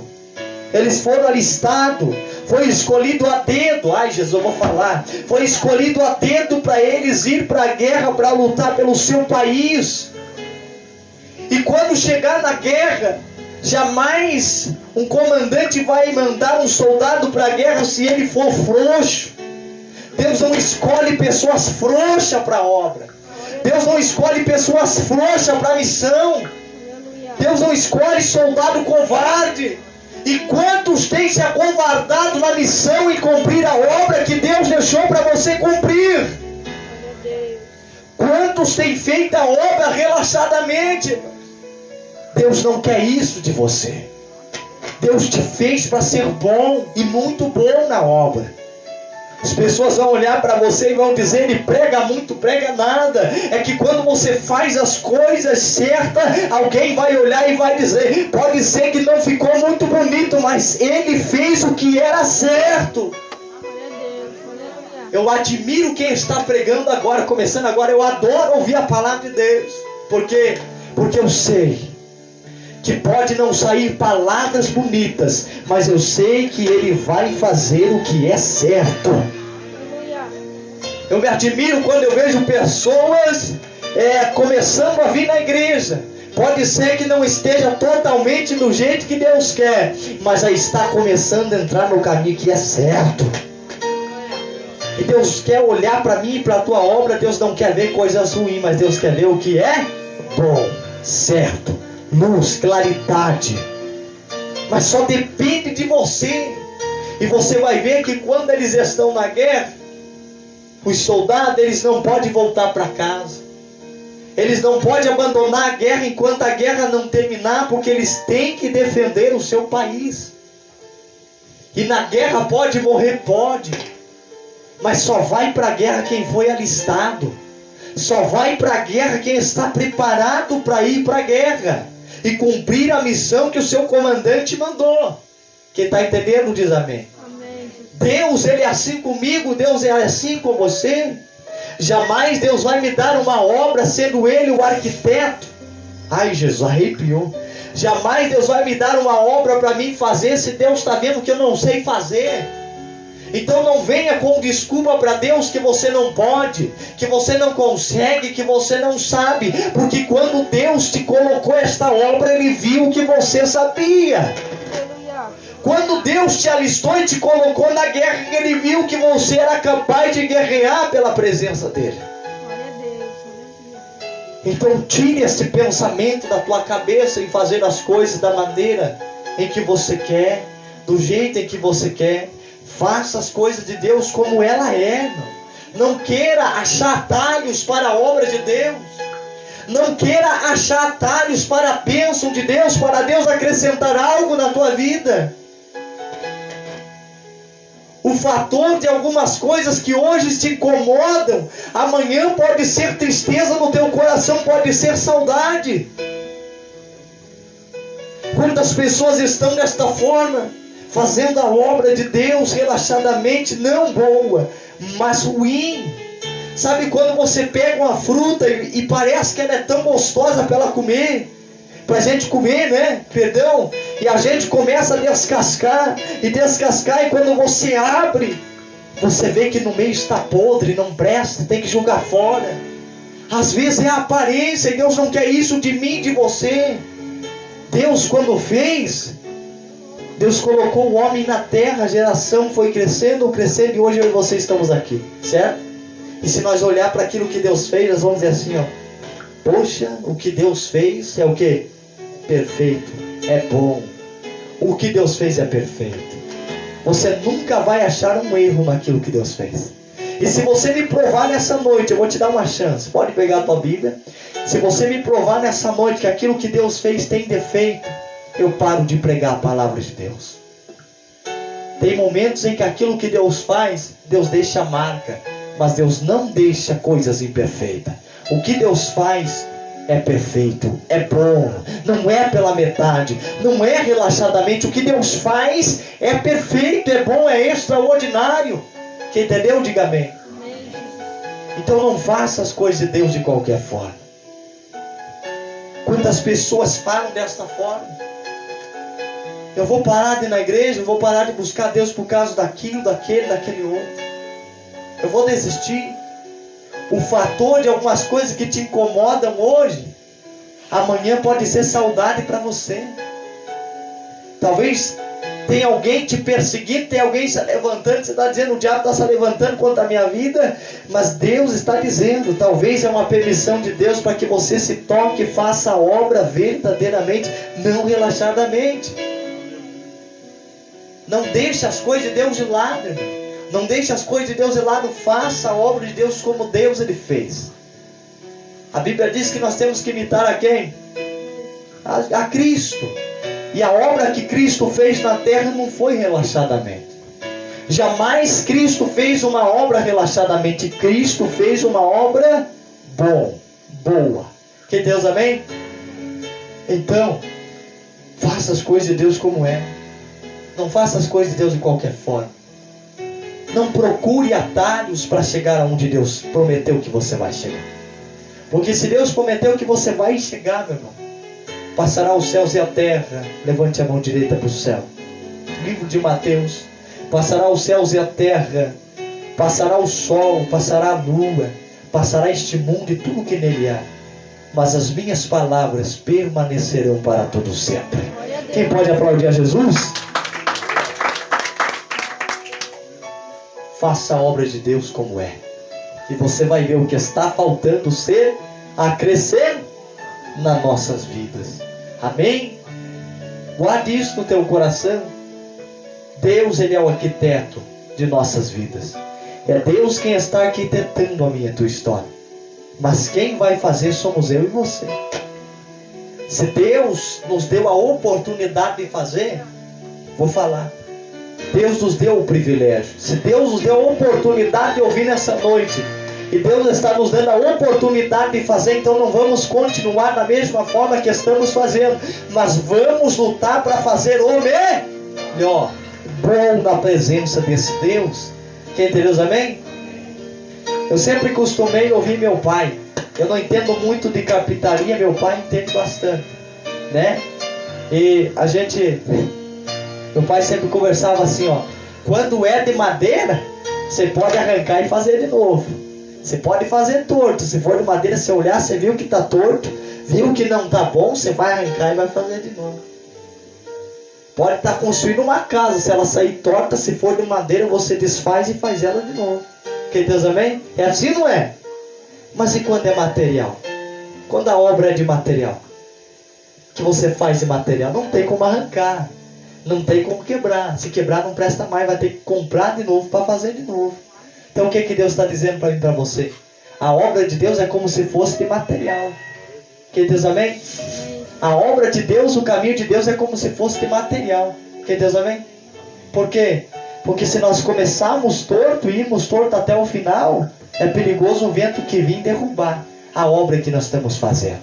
eles foram alistados, foi escolhido a dedo. Ai, Jesus, eu vou falar. Foi escolhido a dedo para eles ir para a guerra, para lutar pelo seu país. E quando chegar na guerra, jamais um comandante vai mandar um soldado para a guerra se ele for frouxo. Deus não escolhe pessoas frouxas para a obra. Deus não escolhe pessoas frouxas para a missão. Deus não escolhe soldado covarde. E quantos têm se acovardado na missão e cumprir a obra que Deus deixou para você cumprir? Quantos têm feito a obra relaxadamente? Deus não quer isso de você. Deus te fez para ser bom e muito bom na obra. As pessoas vão olhar para você e vão dizer: ele prega muito, prega nada. É que quando você faz as coisas certas, alguém vai olhar e vai dizer: pode ser que não ficou muito bonito, mas ele fez o que era certo. Eu admiro quem está pregando agora, começando agora. Eu adoro ouvir a palavra de Deus. Por quê? Porque eu sei que pode não sair palavras bonitas, mas eu sei que Ele vai fazer o que é certo. Eu me admiro quando eu vejo pessoas começando a vir na igreja. Pode ser que não esteja totalmente do jeito que Deus quer, mas já está começando a entrar no caminho que é certo. E Deus quer olhar para mim e para a tua obra. Deus não quer ver coisas ruins, mas Deus quer ver o que é bom, certo, luz, claridade. Mas só depende de você. E você vai ver que quando eles estão na guerra, os soldados, eles não podem voltar para casa. Eles não podem abandonar a guerra enquanto a guerra não terminar, porque eles têm que defender o seu país. E na guerra pode morrer, pode. Mas só vai para a guerra quem foi alistado. Só vai para a guerra quem está preparado para ir para a guerra e cumprir a missão que o seu comandante mandou. Quem está entendendo diz amém. Amém. Deus, Ele é assim comigo, Deus é assim com você. Jamais Deus vai me dar uma obra sendo Ele o arquiteto. Ai, Jesus, arrepiou. Jamais Deus vai me dar uma obra para mim fazer se Deus está vendo que eu não sei fazer. Então não venha com desculpa para Deus que você não pode, que você não consegue, que você não sabe. Porque quando Deus te colocou esta obra, Ele viu que você sabia. Aleluia. Quando Deus te alistou e te colocou na guerra, Ele viu que você era capaz de guerrear pela presença dEle. Glória a Deus. Aleluia. Então tire esse pensamento da tua cabeça em fazer as coisas da maneira em que você quer, do jeito em que você quer. Faça as coisas de Deus como ela é. Não queira achar atalhos para a obra de Deus. Não queira achar atalhos para a bênção de Deus, para Deus acrescentar algo na tua vida. O fator de algumas coisas que hoje te incomodam, amanhã pode ser tristeza no teu coração, pode ser saudade. Quantas pessoas estão desta forma, fazendo a obra de Deus relaxadamente, não boa, mas ruim. Sabe quando você pega uma fruta e parece que ela é tão gostosa para ela comer, para a gente comer, né? Perdão. E a gente começa a descascar, e quando você abre, você vê que no meio está podre, não presta, tem que jogar fora. Às vezes é a aparência, e Deus não quer isso de mim, de você. Deus quando fez, Deus colocou o homem na terra, a geração foi crescendo, e hoje eu e você estamos aqui, certo? E se nós olhar para aquilo que Deus fez, nós vamos dizer assim, ó, poxa, o que Deus fez é o quê? Perfeito, é bom. O que Deus fez é perfeito. Você nunca vai achar um erro naquilo que Deus fez. E se você me provar nessa noite, eu vou te dar uma chance, pode pegar a tua Bíblia. Se você me provar nessa noite que aquilo que Deus fez tem defeito, eu paro de pregar a palavra de Deus. Tem momentos em que aquilo que Deus faz, Deus deixa marca, mas Deus não deixa coisas imperfeitas. O que Deus faz é perfeito, é bom, não é pela metade, não é relaxadamente. O que Deus faz é perfeito, é bom, é extraordinário. Quem entendeu, diga amém. Amém, Jesus. Então não faça as coisas de Deus de qualquer forma. Quantas pessoas falam desta forma? Eu vou parar de ir na igreja, eu vou parar de buscar Deus por causa daquilo, daquele outro. Eu vou desistir. O fator de algumas coisas que te incomodam hoje, amanhã pode ser saudade para você. Talvez tenha alguém te perseguindo, tem alguém se levantando, você está dizendo, o diabo está se levantando contra a minha vida, mas Deus está dizendo, talvez é uma permissão de Deus para que você se toque e faça a obra verdadeiramente, não relaxadamente. Não deixe as coisas de Deus de lado, irmão. Não deixe as coisas de Deus de lado, faça a obra de Deus como Deus Ele fez. A Bíblia diz que nós temos que imitar a quem? A Cristo. E a obra que Cristo fez na terra não foi relaxadamente. Jamais Cristo fez uma obra relaxadamente. Cristo fez uma obra boa. Que Deus, amém? Então, faça as coisas de Deus como é. Não faça as coisas de Deus de qualquer forma. Não procure atalhos para chegar aonde Deus prometeu que você vai chegar. Porque se Deus prometeu que você vai chegar, meu irmão, passará os céus e a terra. Levante a mão direita para o céu. Livro de Mateus. Passará os céus e a terra. Passará o sol, passará a lua. Passará este mundo e tudo que nele há. Mas as minhas palavras permanecerão para todo sempre. Quem pode aplaudir a Jesus? Faça a obra de Deus como é. E você vai ver o que está faltando ser a crescer nas nossas vidas. Amém? Guarde isso no teu coração. Deus, Ele é o arquiteto de nossas vidas. É Deus quem está arquitetando a minha e a tua história. Mas quem vai fazer somos eu e você. Se Deus nos deu a oportunidade de fazer, vou falar, Deus nos deu o privilégio. Se Deus nos deu a oportunidade de ouvir nessa noite, e Deus está nos dando a oportunidade de fazer, então não vamos continuar da mesma forma que estamos fazendo, mas vamos lutar para fazer o melhor, bom na presença desse Deus. Quem tem Deus, amém? Eu sempre costumei ouvir meu pai. Eu não entendo muito de carpintaria, meu pai entende bastante, né? E meu pai sempre conversava assim, ó: quando é de madeira, você pode arrancar e fazer de novo. Você pode fazer torto. Se for de madeira, você olhar, você viu que está torto, viu que não está bom, você vai arrancar e vai fazer de novo. Pode estar construindo uma casa, se ela sair torta, se for de madeira, você desfaz e faz ela de novo. Quem Deus, amém? É assim, não é? Mas e quando é material? Quando a obra é de material, que você faz de material, não tem como arrancar, não tem como quebrar. Se quebrar não presta mais, vai ter que comprar de novo para fazer de novo. Então o que Deus está dizendo para mim, para você? A obra de Deus é como se fosse de material. Quem Deus, amém? A obra de Deus, o caminho de Deus é como se fosse de material. Quem Deus, amém? Por quê? Porque se nós começarmos torto e irmos torto até o final, é perigoso o vento que vir derrubar a obra que nós estamos fazendo.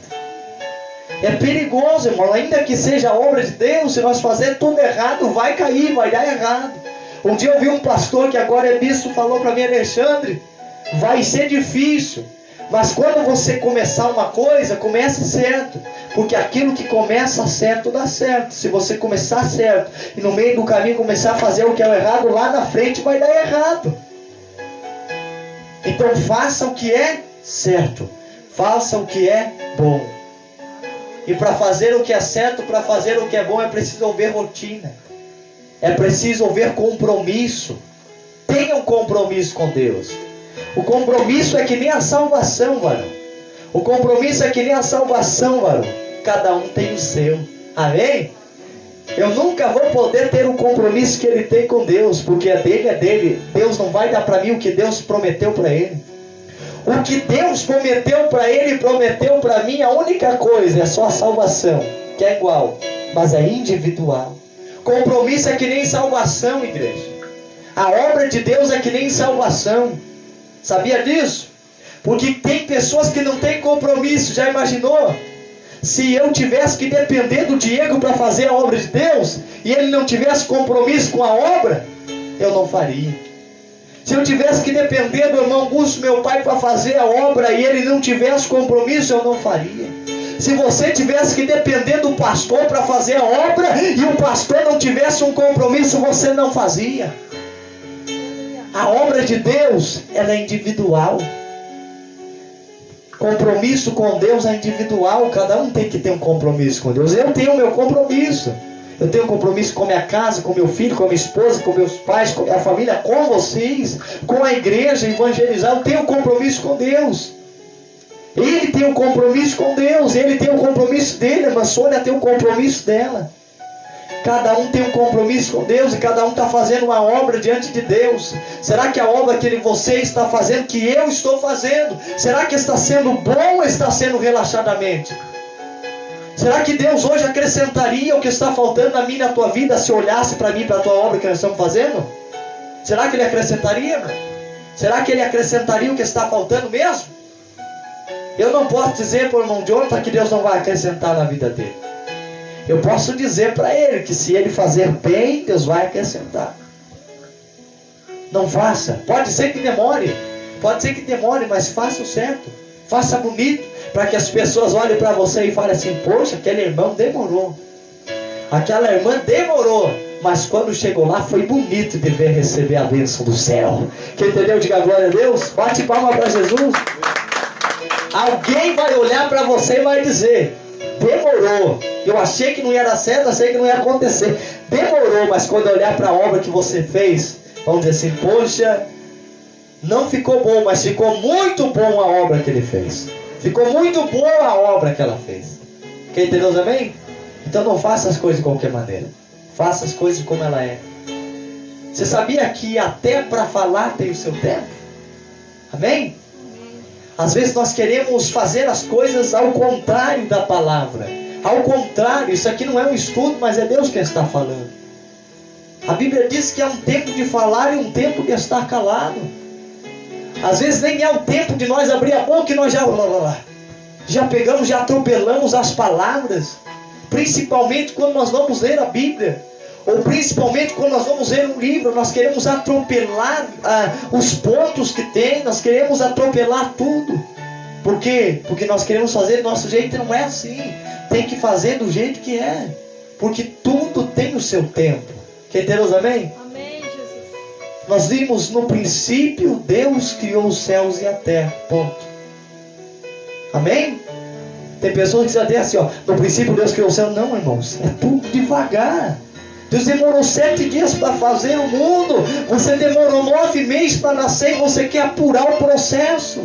É perigoso, irmão, ainda que seja a obra de Deus, se nós fazermos tudo errado, vai cair, vai dar errado. Um dia eu vi um pastor que agora é bispo, falou para mim: Alexandre, vai ser difícil, mas quando você começar uma coisa, comece certo, porque aquilo que começa certo dá certo. Se você começar certo e no meio do caminho começar a fazer o que é o errado, lá na frente vai dar errado. Então faça o que é certo, faça o que é bom. E para fazer o que é certo, para fazer o que é bom, é preciso haver rotina, é preciso haver compromisso. Tenha um compromisso com Deus. O compromisso é que nem a salvação, varão. O compromisso é que nem a salvação, varão. Cada um tem o seu. Amém? Eu nunca vou poder ter o compromisso que ele tem com Deus, porque é dele, é dele. Deus não vai dar para mim o que Deus prometeu para ele. O que Deus prometeu para ele, prometeu para mim, a única coisa é só a salvação, que é igual, mas é individual. Compromisso é que nem salvação, igreja. A obra de Deus é que nem salvação. Sabia disso? Porque tem pessoas que não têm compromisso. Já imaginou? Se eu tivesse que depender do Diego para fazer a obra de Deus, e ele não tivesse compromisso com a obra, eu não faria. Se eu tivesse que depender do irmão Augusto, meu pai, para fazer a obra, e ele não tivesse compromisso, eu não faria. Se você tivesse que depender do pastor para fazer a obra, e o pastor não tivesse um compromisso, você não fazia. A obra de Deus, ela é individual. Compromisso com Deus é individual. Cada um tem que ter um compromisso com Deus. Eu tenho o meu compromisso. Eu tenho um compromisso com minha casa, com meu filho, com minha esposa, com meus pais, com minha família, com vocês, com a igreja, evangelizar. Eu tenho um compromisso com Deus. Ele tem um compromisso com Deus. Ele tem um compromisso dele. A irmã Sônia tem um compromisso dela. Cada um tem um compromisso com Deus e cada um está fazendo uma obra diante de Deus. Será que a obra que você está fazendo, que eu estou fazendo, será que está sendo bom ou está sendo relaxadamente? Será que Deus hoje acrescentaria o que está faltando na minha e na tua vida se olhasse para mim, para a tua obra que nós estamos fazendo? Será que Ele acrescentaria, irmão? Será que Ele acrescentaria o que está faltando mesmo? Eu não posso dizer para o irmão Jonathan que Deus não vai acrescentar na vida dele. Eu posso dizer para ele que se ele fazer bem, Deus vai acrescentar. Não faça. Pode ser que demore, mas faça o certo. Faça bonito, para que as pessoas olhem para você e falem assim: poxa, aquele irmão demorou. Aquela irmã demorou, mas quando chegou lá foi bonito de ver receber a bênção do céu. Quem entendeu? Diga glória a Deus. Bate palma para Jesus. Alguém vai olhar para você e vai dizer: demorou. Eu achei que não ia dar certo, achei que não ia acontecer. Demorou, mas quando eu olhar para a obra que você fez, vamos dizer assim: poxa, não ficou bom, mas ficou muito bom a obra que ele fez. Ficou muito boa a obra que ela fez. Quem entendeu, amém? Então não faça as coisas de qualquer maneira. Faça as coisas como ela é. Você sabia que até para falar tem o seu tempo? Amém? Às vezes nós queremos fazer as coisas ao contrário da palavra. Ao contrário, isso aqui não é um estudo, mas é Deus que está falando. A Bíblia diz que há um tempo de falar e um tempo de estar calado. Às vezes nem é o tempo de nós abrir a boca e nós já pegamos, já atropelamos as palavras. Principalmente quando nós vamos ler a Bíblia. Ou principalmente quando nós vamos ler um livro, nós queremos atropelar os pontos que tem, nós queremos atropelar tudo. Por quê? Porque nós queremos fazer do nosso jeito e não é assim. Tem que fazer do jeito que é. Porque tudo tem o seu tempo. Quem tem Deus, amém? Amém, Jesus. Nós vimos no princípio, Deus criou os céus e a terra. Ponto. Amém? Tem pessoas que dizem até assim, ó, no princípio Deus criou o céu. Não, irmãos, é tudo devagar. Deus demorou 7 dias para fazer o mundo. Você demorou 9 meses para nascer e você quer apurar o processo.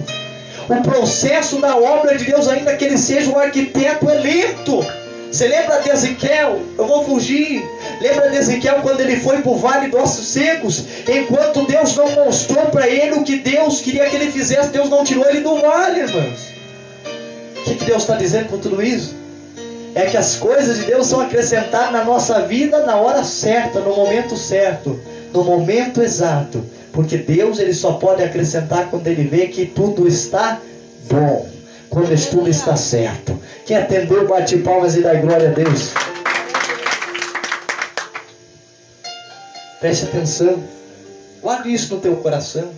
O processo da obra de Deus, ainda que ele seja um arquiteto, é lento. Você lembra de Ezequiel? Eu vou fugir. Lembra de Ezequiel quando ele foi para o vale dos ossos secos? Enquanto Deus não mostrou para ele o que Deus queria que ele fizesse, Deus não tirou ele do vale, irmãos. O que Deus está dizendo com tudo isso? É que as coisas de Deus são acrescentadas na nossa vida na hora certa, no momento certo, no momento exato. Porque Deus, ele só pode acrescentar quando ele vê que tudo está bom, quando tudo está certo. Quem atendeu, bate palmas e dá glória a Deus. Preste atenção, guarde isso no teu coração.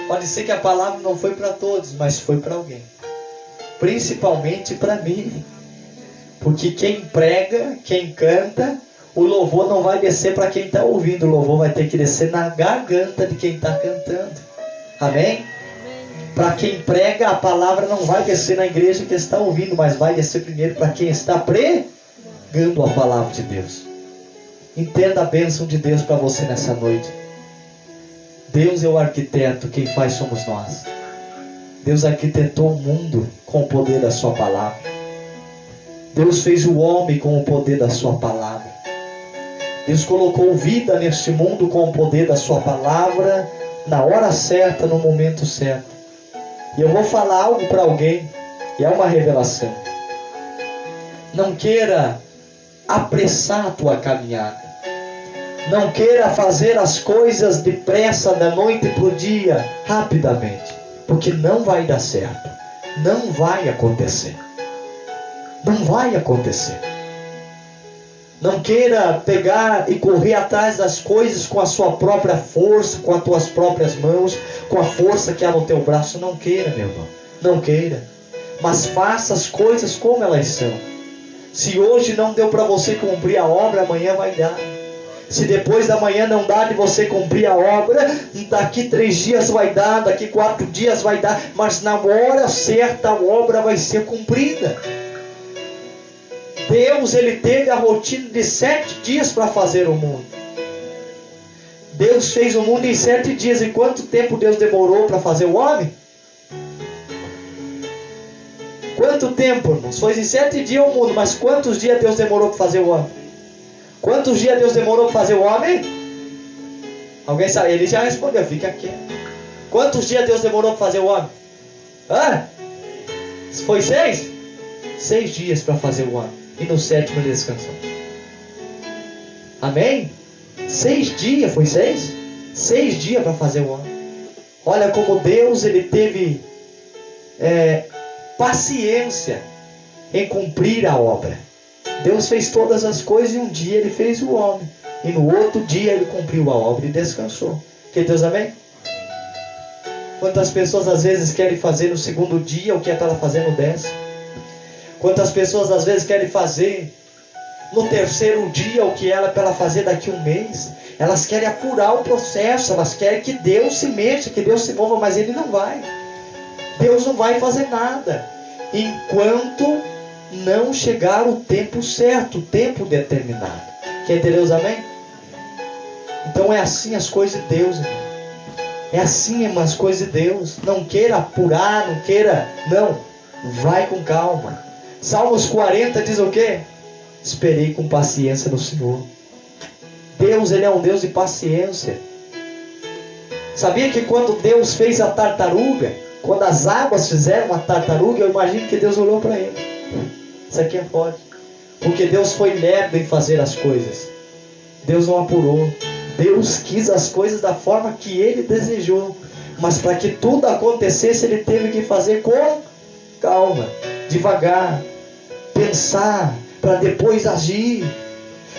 Pode ser que a palavra não foi para todos, mas foi para alguém. Principalmente para mim. Porque quem prega, quem canta, o louvor não vai descer para quem está ouvindo. O louvor vai ter que descer na garganta de quem está cantando. Amém? Para quem prega, a palavra não vai descer na igreja que está ouvindo, mas vai descer primeiro para quem está pregando a palavra de Deus. Entenda a bênção de Deus para você nessa noite. Deus é o arquiteto, quem faz somos nós. Deus arquitetou o mundo com o poder da sua palavra. Deus fez o homem com o poder da sua palavra. Deus colocou vida neste mundo com o poder da sua palavra, na hora certa, no momento certo. E eu vou falar algo para alguém, e é uma revelação. Não queira apressar a tua caminhada. Não queira fazer as coisas depressa, da noite para o dia, rapidamente. Porque não vai dar certo. Não vai acontecer. Não vai acontecer. Não queira pegar e correr atrás das coisas com a sua própria força, com as tuas próprias mãos, com a força que há no teu braço. Não queira, meu irmão. Não queira. Mas faça as coisas como elas são. Se hoje não deu para você cumprir a obra, amanhã vai dar. Se depois da manhã não dá de você cumprir a obra, daqui 3 dias vai dar, daqui 4 dias vai dar. Mas na hora certa a obra vai ser cumprida. Deus, ele teve a rotina de 7 dias para fazer o mundo. Deus fez o mundo em 7 dias. E quanto tempo Deus demorou para fazer o homem? Quanto tempo, irmãos? Foi em 7 dias o mundo. Mas quantos dias Deus demorou para fazer o homem? Quantos dias Deus demorou para fazer o homem? Alguém sabe? Ele já respondeu, fica quieto. Quantos dias Deus demorou para fazer o homem? Foi 6? 6 dias para fazer o homem. E no 7º ele descansou. Amém? 6 dias, foi 6? 6 dias para fazer o homem. Olha como Deus, ele teve paciência em cumprir a obra. Deus fez todas as coisas e um dia ele fez o homem. E no outro dia ele cumpriu a obra e descansou. Que Deus, amém? Quantas pessoas às vezes querem fazer no 2º dia o que é para ela fazer no 10º? Quantas pessoas às vezes querem fazer no 3º dia o que era para ela fazer daqui a 1 mês? Elas querem apurar o processo, elas querem que Deus se mexa, que Deus se mova, mas Ele não vai. Deus não vai fazer nada enquanto não chegar o tempo certo, o tempo determinado. Quem tem Deus, amém? Então é assim as coisas de Deus, irmão. É assim, irmão, as coisas de Deus. Não queira apurar, não queira, não. Vai com calma. Salmos 40 diz o quê? Esperei com paciência no Senhor. Deus, Ele é um Deus de paciência. Sabia que quando Deus fez a tartaruga, Quando as águas fizeram uma tartaruga, eu imagino que Deus olhou para ele. Isso aqui é forte. Porque Deus foi lerdo em fazer as coisas. Deus não apurou. Deus quis as coisas da forma que Ele desejou. Mas para que tudo acontecesse, Ele teve que fazer com calma, devagar. Pensar para depois agir.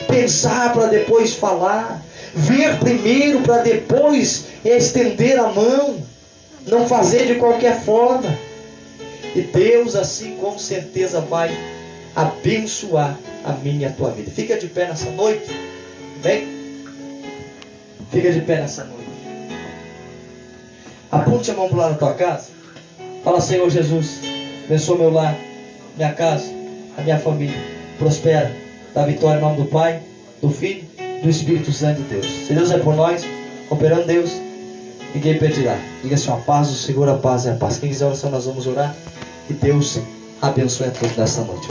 Pensar para depois falar. Ver primeiro para depois estender a mão. Não fazer de qualquer forma. E Deus assim com certeza vai abençoar a minha e a tua vida. Fica de pé nessa noite. Vem. Fica de pé nessa noite. Aponte a mão para o lado da tua casa. Fala: Senhor Jesus, abençoa meu lar, minha casa, a minha família. Prospera, dá vitória em nome do Pai, do Filho, do Espírito Santo de Deus. Se Deus é por nós, operando Deus, ninguém pedirá. Diga assim: a paz, o Senhor, a paz é a paz. Quem quiser oração, nós vamos orar. E Deus abençoe a todos nessa noite.